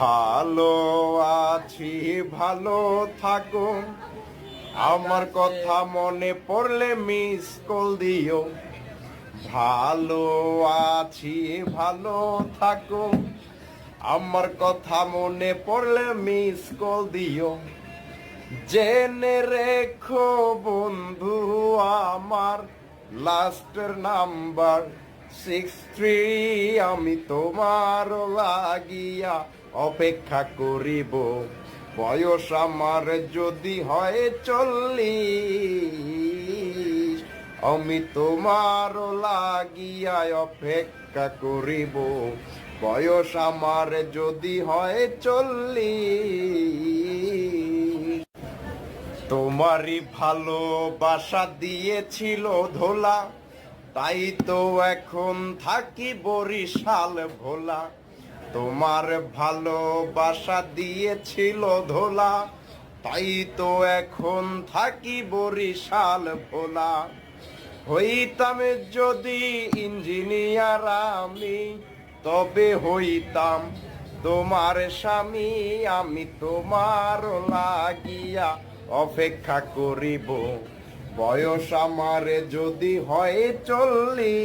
ভালো আছি, ভালো থাকো। আমার কথা মনে পড়লে মিস কল দিও। ভালো আছি, ভালো থাকো। আমার কথা মনে পড়লে মিস কল দিও। জেনে রেখো বন্ধু, আমার লাস্টের নাম্বার 63। আমি তোমার লাগিয়া অপেক্ষা করিব। বয়স আমার যদি হয় 40, আমি তোমার লাগিয়া অপেক্ষা করিব। বয়স আমার যদি হয় 40। তোমারই ভালোবাসা দিয়েছিল ধোলা, তাই তো এখন থাকি বরিশাল ভোলা। তোমার ভালোবাসা দিয়েছিল ধোলা, তাই তো এখন থাকি বরিশাল ভোলা। হইতাম যদি ইঞ্জিনিয়ার আমি, তবে হইতাম তোমার স্বামী। আমি তোমার লাগিয়া অপেক্ষা করিব। বয়স আমার যদি হয় 40।